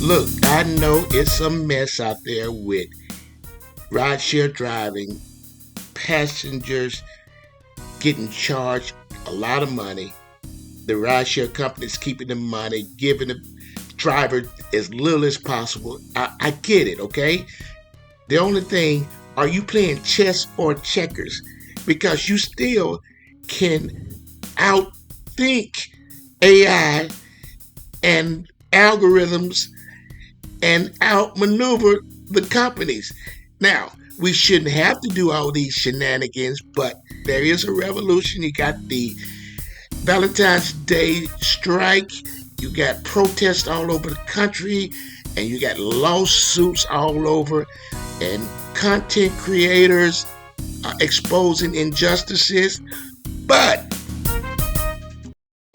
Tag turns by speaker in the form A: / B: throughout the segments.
A: Look, I know it's a mess out there with rideshare driving, passengers getting charged a lot of money. The rideshare companies keeping the money, giving the driver as little as possible. I get it, okay? The only thing, are you playing chess or checkers? Because you still can outthink AI and algorithms and outmaneuver the companies. Now, we shouldn't have to do all these shenanigans, but there is a revolution. You got the Valentine's Day strike, you got protests all over the country, and you got lawsuits all over, and content creators exposing injustices. But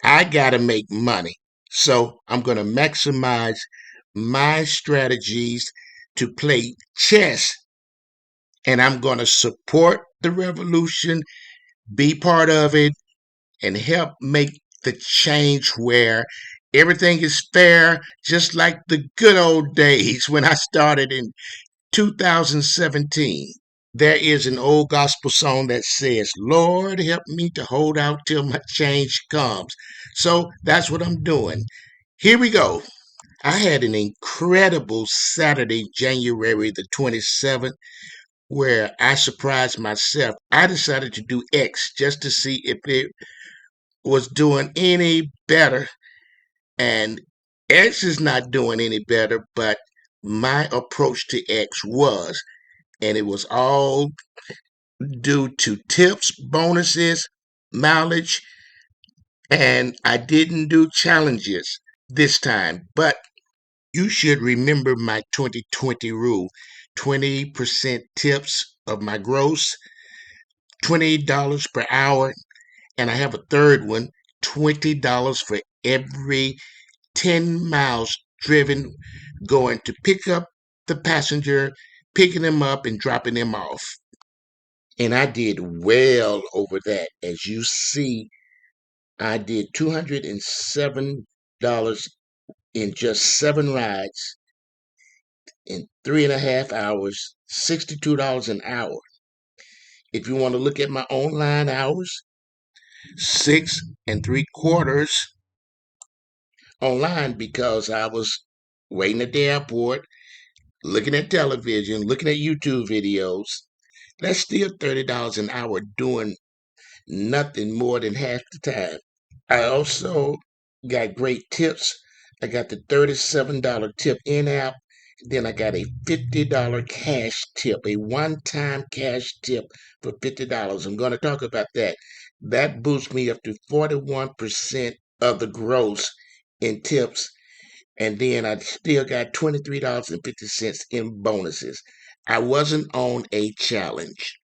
A: I got to make money. So I'm going to maximize my strategies to play chess, and I'm going to support the revolution, be part of it, and help make the change where everything is fair, just like the good old days when I started in 2017. There is an old gospel song that says, Lord, help me to hold out till my change comes. So that's what I'm doing. Here we go. I had an incredible Saturday, January the 27th, where I surprised myself. I decided to do X just to see if it was doing any better. And X is not doing any better, but my approach to X was. And it was all due to tips, bonuses, mileage, and I didn't do challenges this time. But you should remember my 2020 rule: 20% tips of my gross, $20 per hour. And I have a third one: $20 for every 10 miles driven going to pick up the passenger, picking them up, and dropping them off. And I did well over that. As you see, I did $207 in just 7 rides in 3.5 hours, $62 an hour. If you want to look at my online hours, 6.75 online, because I was waiting at the airport, looking at television, looking at YouTube videos. That's still $30 an hour doing nothing more than half the time. I also got great tips. I got the $37 tip in app. Then I got a $50 cash tip, a one time cash tip for $50. I'm going to talk about that. That boosts me up to 41% of the gross in tips. And then I still got $23.50 in bonuses. I wasn't on a challenge.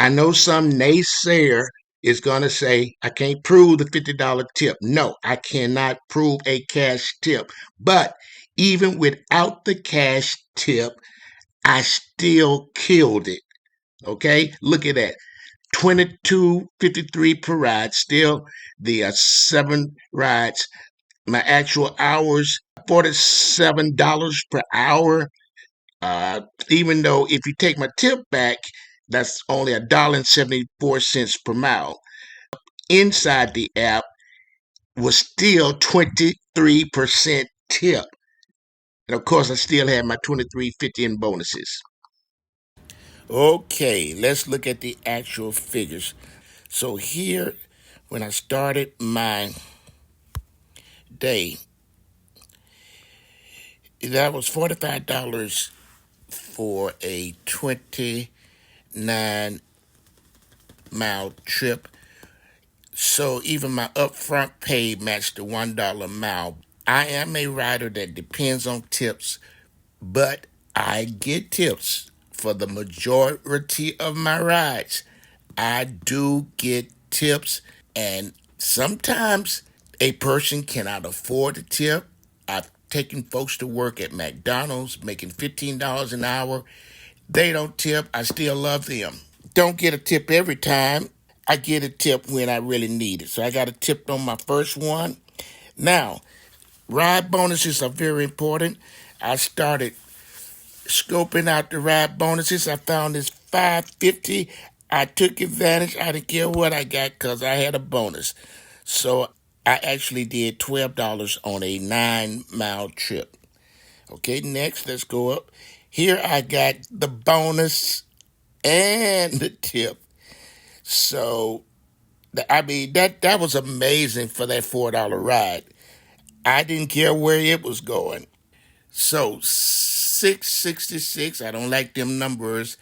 A: I know some naysayer is going to say, I can't prove the $50 tip. No, I cannot prove a cash tip. But even without the cash tip, I still killed it. Okay, look at that. 22.53 per ride, still the 7 rides. My actual hours, $47 per hour. Even though if you take my tip back, that's only $1.74 per mile. Inside the app was still 23% tip. And of course, I still had my 23.50 in bonuses. Okay, let's look at the actual figures. So here, when I started my day, that was $45 for a 29-mile trip. So even my upfront pay matched the $1 mile. I am a rider that depends on tips, but I get tips for the majority of my rides. I do get tips, and sometimes a person cannot afford a tip. I've taken folks to work at McDonald's making $15 an hour. They don't tip. I still love them. Don't get a tip every time. I get a tip when I really need it. So I got a tip on my first one. Now, Ride bonuses are very important. I started scoping out the ride bonuses. I found this 550. I took advantage. I didn't care what I got because I had a bonus. So I actually did $12 on a 9-mile trip. Okay, next, let's go up. Here I got the bonus and the tip. So I mean that was amazing for that $4 ride. I didn't care where it was going. So 666. I don't like them numbers.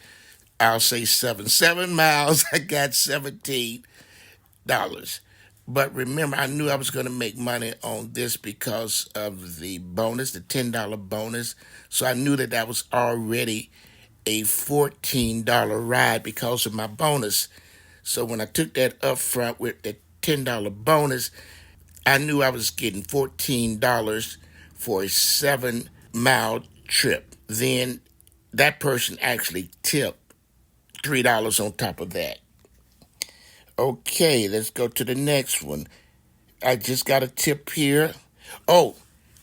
A: I'll say 7 miles. I got $17. But remember, I knew I was going to make money on this because of the bonus, the $10 bonus. So I knew that that was already a $14 ride because of my bonus. So when I took that up front with the $10 bonus, I knew I was getting $14 for a 7-mile trip. Then that person actually tipped $3 on top of that. Okay, let's go to the next one. I just got a tip here. Oh,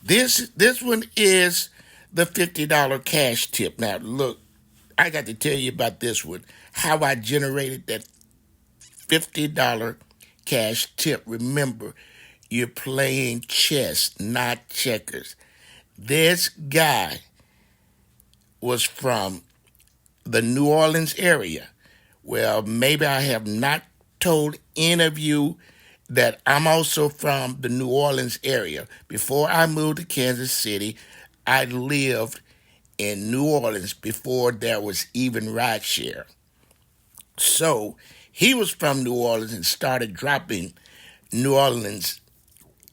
A: this one is the $50 cash tip. Now look, I got to tell you about this one. How I generated that $50 cash tip. Remember, you're playing chess, not checkers. This guy was from the New Orleans area. Well, maybe I have not told any of you that I'm also from the New Orleans area. Before I moved to Kansas City, I lived in New Orleans before there was even rideshare. So he was from New Orleans and started dropping New Orleans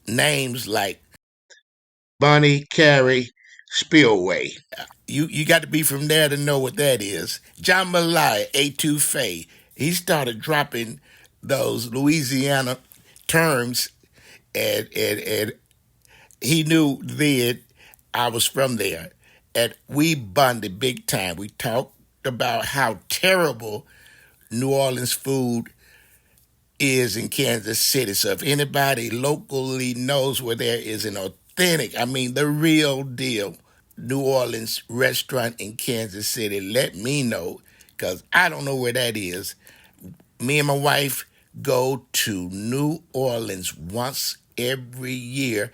A: names like Bonnie Carey Spillway. You got to be from there to know what that is. John Malaya, A2Fay. He started dropping those Louisiana terms, and he knew then I was from there. And we bonded big time. We talked about how terrible New Orleans food is in Kansas City. So if anybody locally knows where there is an authentic, I mean the real deal, New Orleans restaurant in Kansas City, let me know because I don't know where that is. Me and my wife go to New Orleans once every year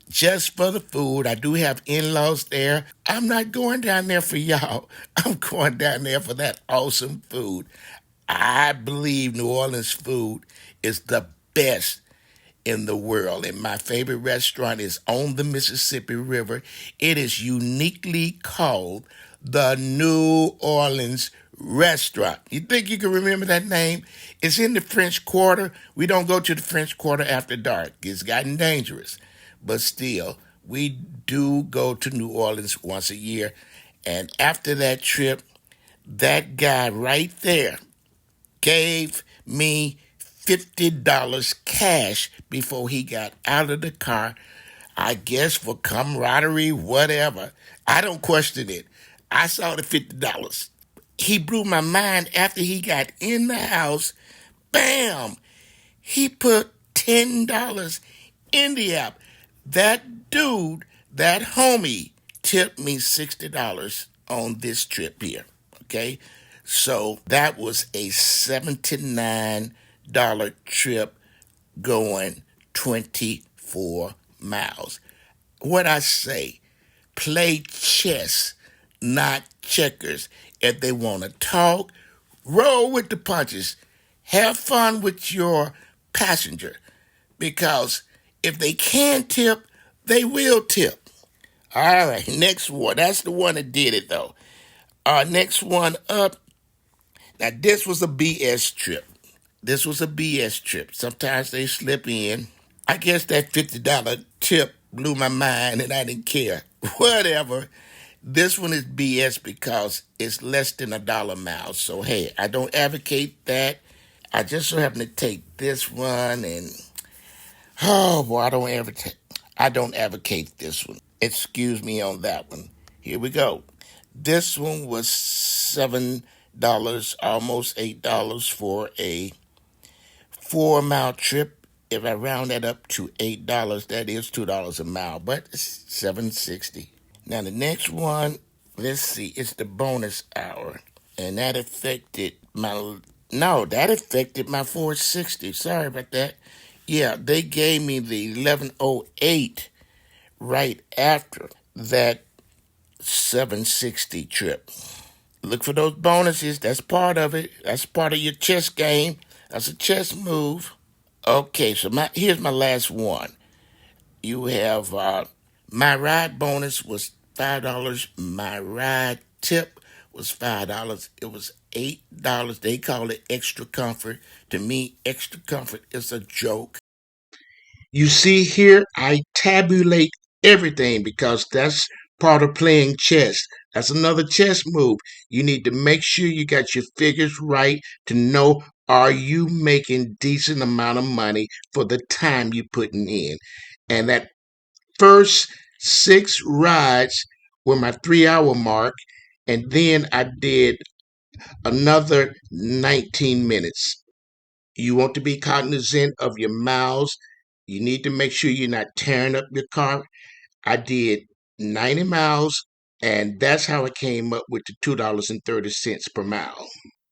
A: just for the food. I do have in-laws there. I'm not going down there for y'all. I'm going down there for that awesome food. I believe New Orleans food is the best in the world. And my favorite restaurant is on the Mississippi River. It is uniquely called the New Orleans Restaurant. You think you can remember that name? It's in the French Quarter. We don't go to the French Quarter after dark. It's gotten dangerous. But still, we do go to New Orleans once a year. And after that trip, that guy right there gave me $50 cash before he got out of the car. I guess for camaraderie, whatever. I don't question it. I saw the $50. He blew my mind after he got in the house. Bam! He put $10 in the app. That dude, that homie, tipped me $60 on this trip here. Okay? So that was a $79 trip going 24 miles. What I say, play chess, not checkers. If they want to talk, roll with the punches. Have fun with your passenger because if they can tip, they will tip. All right, next one. That's the one that did it, though. Next one up. Now, this was a BS trip. This was a BS trip. Sometimes they slip in. I guess that $50 tip blew my mind and I didn't care. Whatever. This one is BS because it's less than $1 mile. So, hey, I don't advocate that. I just so happen to take this one and, oh, boy, I don't advocate this one. Excuse me on that one. Here we go. This one was $7, almost $8 for a 4-mile trip. If I round that up to $8, that is $2 a mile, but it's $7.60. Now the next one, let's see, it's the bonus hour, and that affected my that affected my 460. Sorry about that. Yeah, they gave me the 1108 right after that 760 trip. Look for those bonuses. That's part of it. That's part of your chess game. That's a chess move. Okay, so here's my last one. You have my ride bonus was $5. My ride tip was $5. It was $8. They call it extra comfort. To me, extra comfort is a joke. You see here, I tabulate everything because that's part of playing chess. That's another chess move. You need to make sure you got your figures right to know, are you making decent amount of money for the time you're putting in. And that first 6 rides were my 3 hour mark, and then I did another 19 minutes. You want to be cognizant of your miles. You need to make sure you're not tearing up your car. I did 90 miles, and that's how I came up with the $2.30 per mile.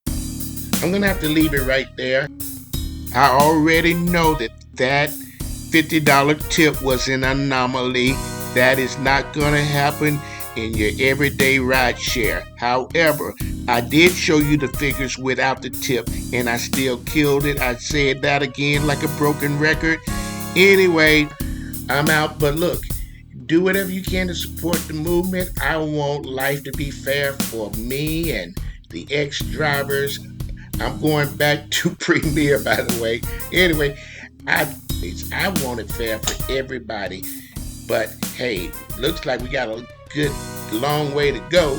A: I'm going to have to leave it right there. I already know that $50 tip was an anomaly. That is not going to happen in your everyday ride share. However, I did show you the figures without the tip, and I still killed it. I said that again like a broken record. Anyway, I'm out, but look, do whatever you can to support the movement. I want life to be fair for me and the ex-drivers. I'm going back to Premier, by the way. Anyway, I I want it fair for everybody. But hey, looks like we got a good long way to go.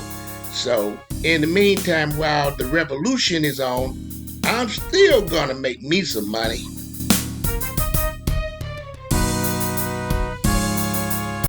A: So in the meantime, while the revolution is on, I'm still gonna make me some money.